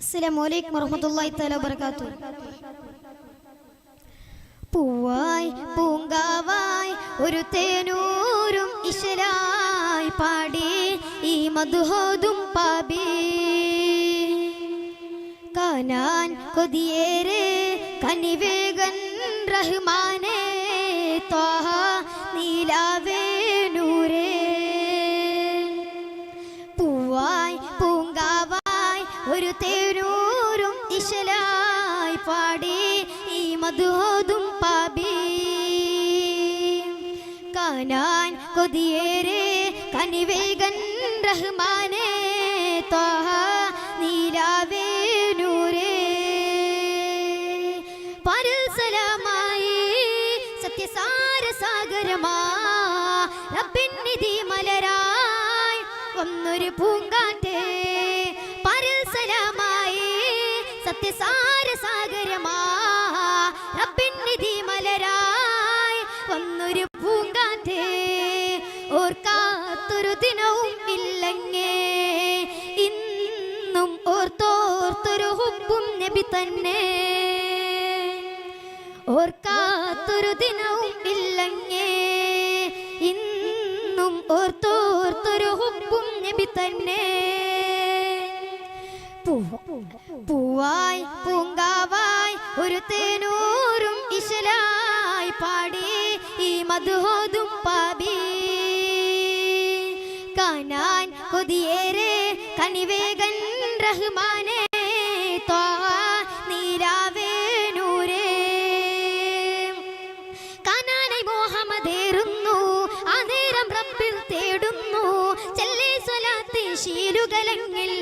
അസ്സലാമു വറഹ്മത്തുള്ളാഹി തആല വബറകാതുഹു. പൂവായി പൂങ്കാവായി ഒരു തേനൂരും ഇശലായി പാടി ഈ മദ്ഹൂദും പാബി കാനാൻ കൊതിയേറെ കനിവേഗൻ റഹ്മാനേ ത്വാഹ നീലാവേ നൂരേ. പൂവായി പൂങ്കാവായി ഒരു തേനൂരും ഇശലായി പാടി ഈ മദ്ഹൂദും പാബി കാനാൻ കൊതിയേറെ കനിവേഗൻ റഹ്മാനേ ത്വാഹ നീലാവേ നൂരേ. പരസലമായി സത്യസാര സാഗരമാ റബ്ബിൻ നിധി മലരായി ഒന്നൊരു പൂങ്കാറ്റേ. പരസലമായി സത്യസാര സാഗരമാ റബ്ബിൻ നിധി മലരായി ഒന്നൊരു പൂങ്കാറ്റേ. ഓർക്കാത്തൊരു ദിനവും ഇല്ലങ്ങേ ഇന്നും ഓർത്തോർത്തൊരു ഹുബ്ബും നബി തന്നെ. ഓർക്കാത്തൊരു ദിനവും ഇല്ലങ്ങേ ഇന്നും ഓർത്തോർത്തൊരു ഹുബ്ബും നബി തന്നെ. പൂവായി പൂങ്കാവായി ഒരു തേനൂരും ഇശലായി പാടി ഈ മദ്ഹൂദും പാബി കാനാൻ കൊതിയേറെ കനിവേഗൻ റഹ്മാനേ ത്വാഹ നീലാവേ നൂരേ. കാനാനായി മുഹമ്മദേറുന്നു ആ നേരം റബ്ബിൽ തേടുന്നു ചൊല്ലി സ്വലാത്ത് ശീലുകലങ്ങിൽ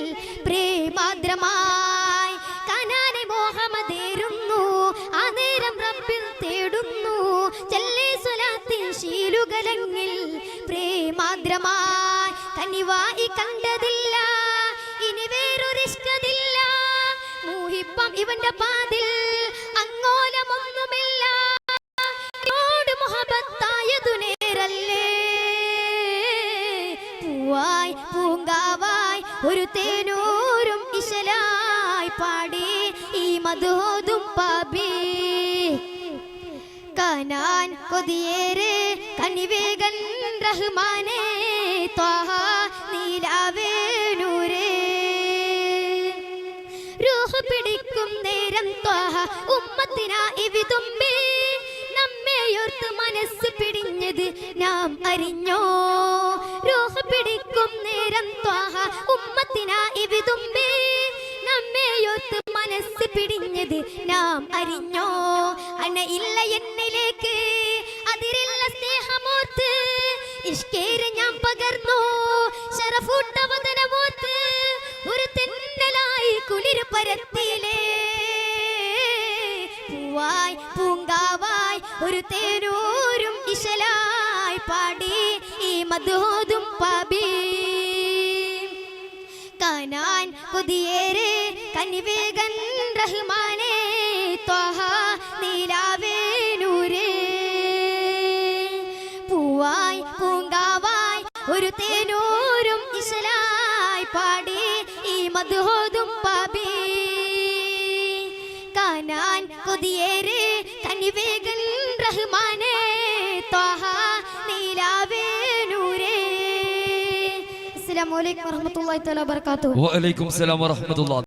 പ്രേമാദ്രമായി. കാനാനായി മുഹമ്മദേറുന്നു ആ നേരം റബ്ബിൽ തേടുന്നു ചൊല്ലി സ്വലാത്ത് ശീലുകലങ്ങിൽ പ്രേമാദ്രമായി. കനിവായി കണ്ടതില്ല ഇനി വേറൊരിഷ്കതില്ല മൂഹിപ്പം ഇവന്റെ പാതിൽ അങ്ങോലമൊന്നുമില്ല. മുഹബത്തായതു നേരല്ലേ. പൂവായി പൂങ്കാവായി ഒരു തേനൂരും ഇശലായി പാടി ഈ മദ്ഹൂദും പാബി കാനാൻ കൊതിയേറെ കനിവേഗൻ റഹ്മാനേ ത്വാഹ നീലാവേ നൂരേ. റൂഹ് പിടിക്കും നേരം ത്വാഹ ഉമ്മത്തിനായി വിതുമ്പി നമ്മെയോർത്ത് മനസ്സ് പിടിഞ്ഞത് നാം അറിഞ്ഞോ. റൂഹ് പിടിക്കും നേരം ത്വാഹ ഉമ്മത്തിനായി വിതുമ്പി നമ്മെയോർത്ത് മനസ്സ് പിടിഞ്ഞത് നാം അറിഞ്ഞോ. അന ഇല്ല എന്നിലേക്ക് അതിരില്ല സ്നേഹമോർത്ത് ഇഷ്കേര് ഞാൻ പകർന്നു ശറഫൂട്ട വദനമോർത്ത് ഒരു തെന്നലായി കുളിര് പരത്തിയിലേ. പൂവായി പൂങ്കാവായി ഒരു തേനൂരും ഇശലായി പാടി ഈ മദ്ഹൂദും പാബി കാനാൻ കൊതിയേറെ കനിവേഗൻ റഹ്മാനേ ത്വാഹ നീലാവേ നൂരേ. പൂവായി പൂങ്കാവായി ഒരു തേനൂരും ഇശലായി പാടി ഈ മദ്ഹൂദും പാബി കാനാൻ കൊതിയേറെ കനിവേഗൻ റഹ്മാനേ ത്വാഹ നീലാവേ നൂരേ. അസ്സലാമു അലൈക്കും വറഹ്മത്തുള്ളാഹി തആല വബറകാതുഹു. വഅലൈക്കും സലാം വറഹ്മത്തുള്ളാഹി.